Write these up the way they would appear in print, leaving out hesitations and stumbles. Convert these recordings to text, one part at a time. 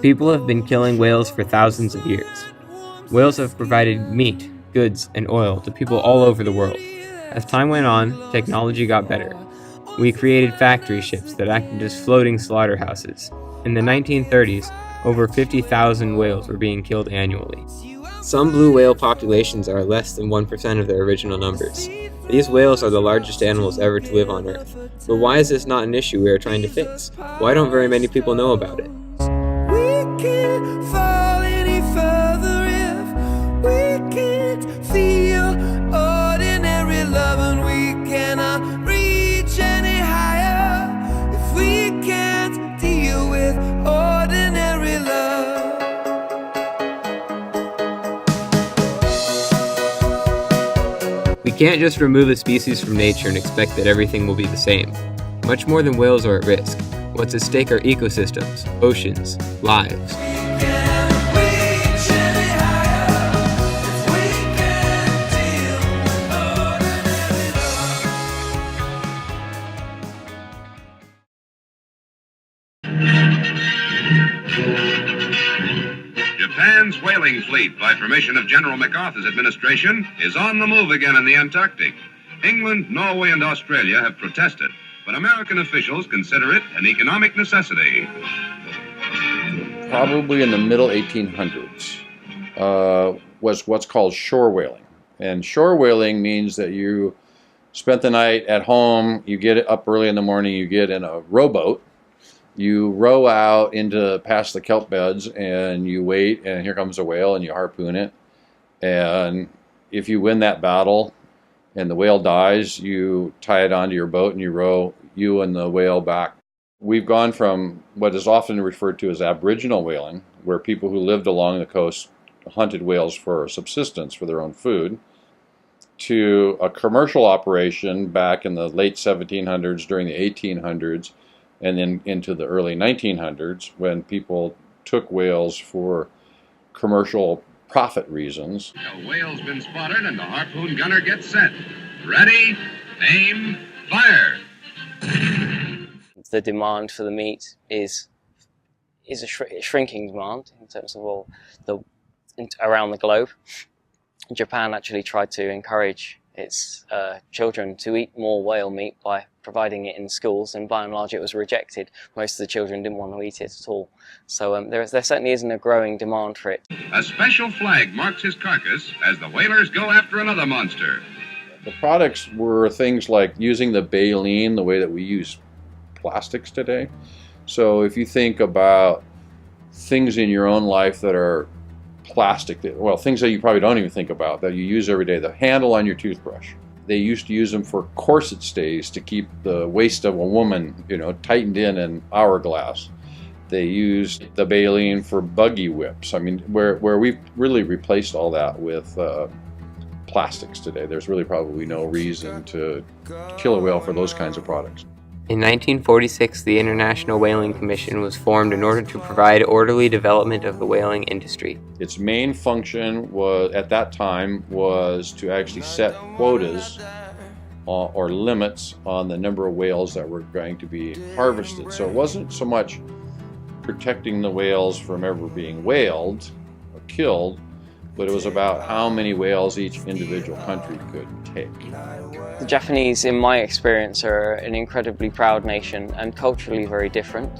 People have been killing whales for thousands of years. Whales have provided meat, goods, and oil to people all over the world. As time went on, technology got better. We created factory ships that acted as floating slaughterhouses. In the 1930s, over 50,000 whales were being killed annually. Some blue whale populations are less than 1% of their original numbers. These whales are the largest animals ever to live on Earth. But why is this not an issue we are trying to fix? Why don't very many people know about it? We can't fall any further if we can't feel ordinary love, and we cannot reach any higher if we can't deal with ordinary love. We can't just remove a species from nature and expect that everything will be the same. Much more than whales are at risk. What's at stake are ecosystems, oceans, lives. Japan's whaling fleet, by permission of General MacArthur's administration, is on the move again in the Antarctic. England, Norway, and Australia have protested, but American officials consider it an economic necessity. Probably in the middle 1800s was what's called shore whaling. And shore whaling means that you spent the night at home, you get up early in the morning, you get in a rowboat, you row out into past the kelp beds, and you wait, and here comes a whale, and you harpoon it. And if you win that battle and the whale dies, you tie it onto your boat and you row you and the whale back. We've gone from what is often referred to as Aboriginal whaling, where people who lived along the coast hunted whales for subsistence, for their own food, to a commercial operation back in the late 1700s, during the 1800s, and then into the early 1900s, when people took whales for commercial profit reasons. The whale's been spotted and the harpoon gunner gets set. Ready, aim, fire! The demand for the meat is a shrinking demand in terms of around the globe. Japan actually tried to encourage its children to eat more whale meat by providing it in schools, and by and large it was rejected. Most of the children didn't want to eat it at all. So there certainly isn't a growing demand for it. A special flag marks his carcass as the whalers go after another monster. The products were things like using the baleen the way that we use plastics today. So if you think about things in your own life that are plastic, well, things that you probably don't even think about, that you use every day, the handle on your toothbrush. They used to use them for corset stays to keep the waist of a woman, tightened in an hourglass. They used the baleen for buggy whips. I mean, where we've really replaced all that with plastics today. There's really probably no reason to kill a whale for those kinds of products. In 1946, the International Whaling Commission was formed in order to provide orderly development of the whaling industry. Its main function was, at that time, was to actually set quotas or limits on the number of whales that were going to be harvested. So it wasn't so much protecting the whales from ever being whaled or killed, but it was about how many whales each individual country could take. The Japanese, in my experience, are an incredibly proud nation and culturally very different.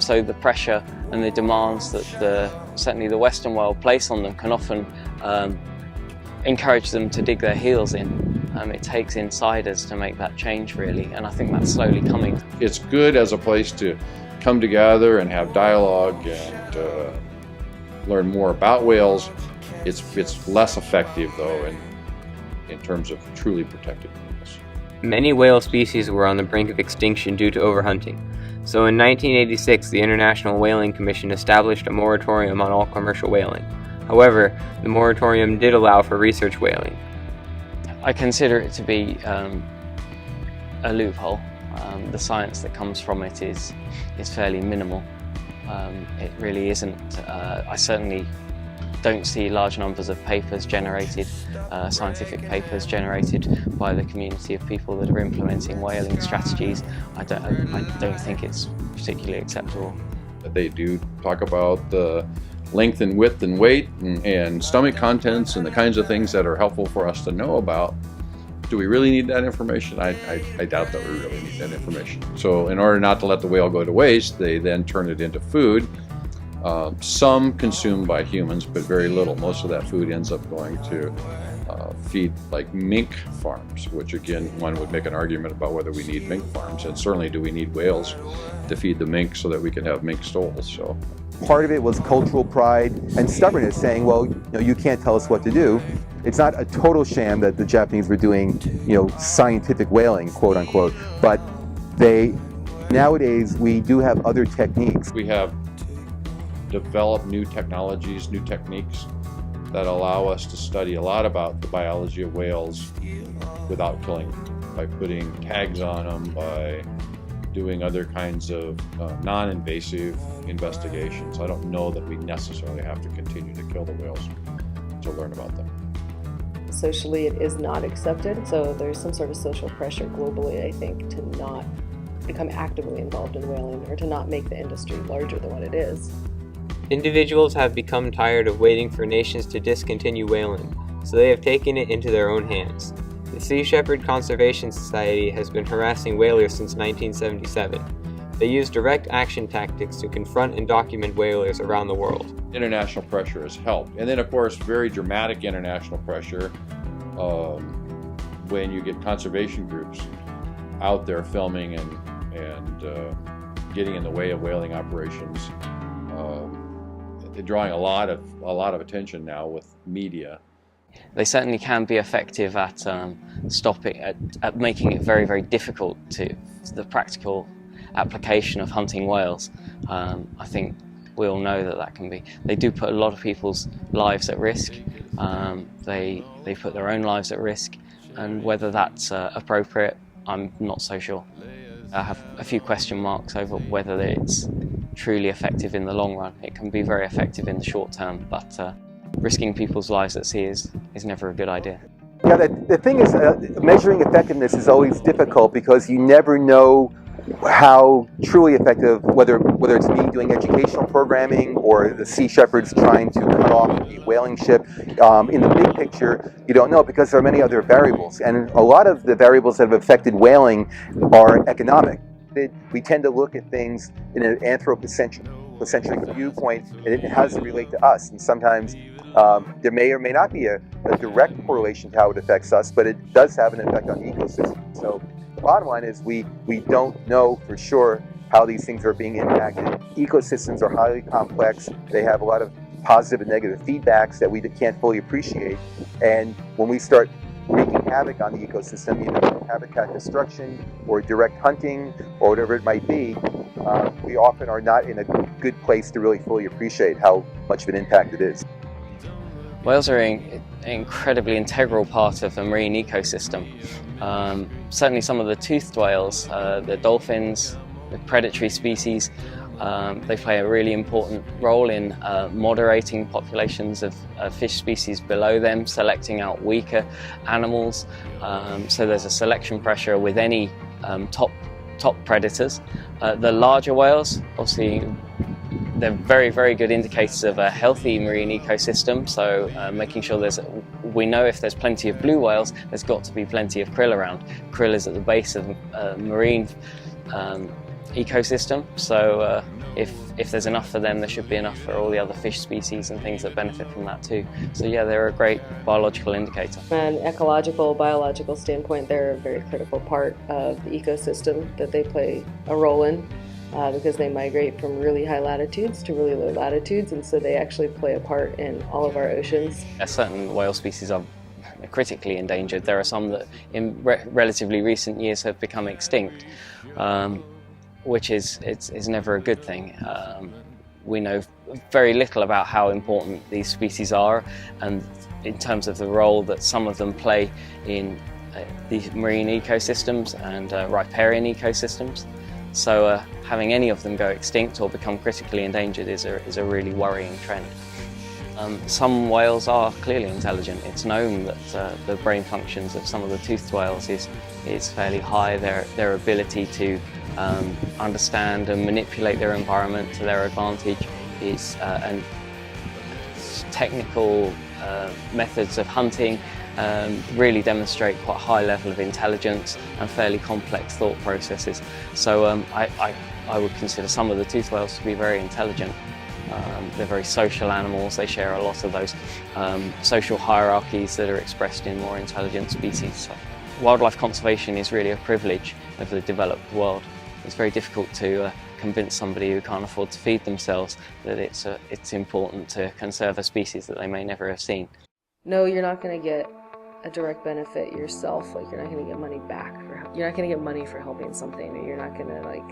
So the pressure and the demands that certainly the Western world place on them can often encourage them to dig their heels in. It takes insiders to make that change, really, and I think that's slowly coming. It's good as a place to come together and have dialogue and learn more about whales. It's less effective, though, in terms of truly protected animals. Many whale species were on the brink of extinction due to overhunting. So in 1986, the International Whaling Commission established a moratorium on all commercial whaling. However, the moratorium did allow for research whaling. I consider it to be a loophole. The science that comes from it is fairly minimal. It really isn't. I certainly don't see large numbers of papers generated, scientific papers generated by the community of people that are implementing whaling strategies. I don't think it's particularly acceptable. They do talk about the length and width and weight and stomach contents and the kinds of things that are helpful for us to know about. Do we really need that information? I doubt that we really need that information. So in order not to let the whale go to waste, they then turn it into food. Some consumed by humans, but very little. Most of that food ends up going to feed like mink farms, which again, one would make an argument about whether we need mink farms, and certainly do we need whales to feed the mink so that we can have mink stoles. So part of it was cultural pride and stubbornness, saying, well, you can't tell us what to do. It's not a total sham that the Japanese were doing, scientific whaling, quote unquote, but nowadays we do have other techniques. we have developed new technologies, new techniques that allow us to study a lot about the biology of whales without killing them, by putting tags on them, by doing other kinds of non-invasive investigations. I don't know that we necessarily have to continue to kill the whales to learn about them. Socially, it is not accepted, so there's some sort of social pressure globally, I think, to not become actively involved in whaling or to not make the industry larger than what it is. Individuals have become tired of waiting for nations to discontinue whaling, so they have taken it into their own hands. The Sea Shepherd Conservation Society has been harassing whalers since 1977. They use direct action tactics to confront and document whalers around the world. International pressure has helped. And then, of course, very dramatic international pressure when you get conservation groups out there filming and getting in the way of whaling operations. They're drawing a lot of attention now with media. They certainly can be effective at at making it very, very difficult to the practical application of hunting whales. I think we all know that can be. They do put a lot of people's lives at risk. They put their own lives at risk, and whether that's appropriate, I'm not so sure. I have a few question marks over whether it's truly effective in the long run. It can be very effective in the short term, but risking people's lives at sea is never a good idea. Yeah, the thing is, measuring effectiveness is always difficult because you never know how truly effective, whether it's me doing educational programming or the Sea Shepherds trying to cut off a whaling ship. In the big picture, you don't know because there are many other variables, and a lot of the variables that have affected whaling are economic. We tend to look at things in an anthropocentric viewpoint, and how does it relate to us? And sometimes there may or may not be a direct correlation to how it affects us, but it does have an effect on the ecosystem. So the bottom line is we don't know for sure how these things are being impacted. Ecosystems are highly complex. They have a lot of positive and negative feedbacks that we can't fully appreciate. And when we start wreaking havoc on the ecosystem, either habitat destruction or direct hunting or whatever it might be, we often are not in a good place to really fully appreciate how much of an impact it is. Whales are an incredibly integral part of the marine ecosystem. Certainly some of the toothed whales, the dolphins, the predatory species, they play a really important role in moderating populations of fish species below them, selecting out weaker animals. So there's a selection pressure with any top predators. The larger whales, obviously, they're very, very good indicators of a healthy marine ecosystem. So making sure we know if there's plenty of blue whales, there's got to be plenty of krill around. Krill is at the base of marine ecosystem, so if there's enough for them, there should be enough for all the other fish species and things that benefit from that too. So yeah, they're a great biological indicator. From an ecological, biological standpoint, they're a very critical part of the ecosystem that they play a role in because they migrate from really high latitudes to really low latitudes, and so they actually play a part in all of our oceans. Certain whale species are critically endangered. There are some that in relatively recent years have become extinct. Which is never a good thing. We know very little about how important these species are, and in terms of the role that some of them play in these marine ecosystems and riparian ecosystems. So having any of them go extinct or become critically endangered is a really worrying trend. Some whales are clearly intelligent. It's known that the brain functions of some of the toothed whales is fairly high. Their ability to understand and manipulate their environment to their advantage is, and technical methods of hunting really demonstrate quite a high level of intelligence and fairly complex thought processes. So I would consider some of the toothed whales to be very intelligent. They're very social animals. They share a lot of those social hierarchies that are expressed in more intelligent species. So wildlife conservation is really a privilege of the developed world. It's very difficult to convince somebody who can't afford to feed themselves that it's important to conserve a species that they may never have seen. No, you're not going to get a direct benefit yourself. Like, you're not going to get money back you're not going to get money for helping something, or you're not going to, like,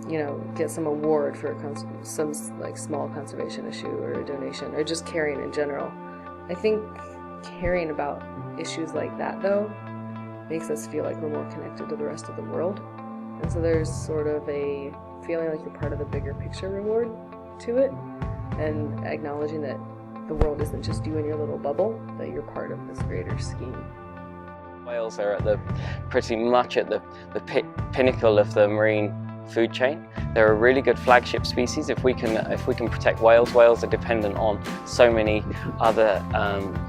you know, get some award for some like small conservation issue or a donation, or just caring in general. I think caring about issues like that, though, makes us feel like we're more connected to the rest of the world. And so there's sort of a feeling like you're part of the bigger picture reward to it, and acknowledging that the world isn't just you and your little bubble, that you're part of this greater scheme. Whales are pretty much at the pinnacle of the marine food chain. They're a really good flagship species. If we can protect whales, whales are dependent on so many other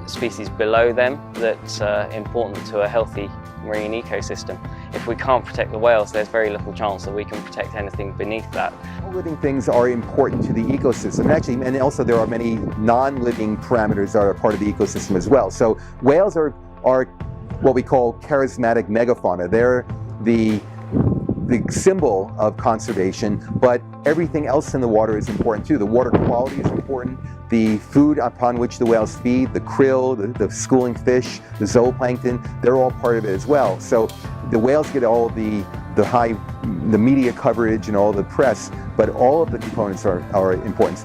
species below them that's important to a healthy marine ecosystem. If we can't protect the whales, there's very little chance that we can protect anything beneath that. All living things are important to the ecosystem, and also there are many non-living parameters that are part of the ecosystem as well. So whales are what we call charismatic megafauna. They're the symbol of conservation, but everything else in the water is important too. The water quality is important, the food upon which the whales feed, the krill, the schooling fish, the zooplankton, they're all part of it as well. So the whales get all the media coverage and all the press, but all of the components are important.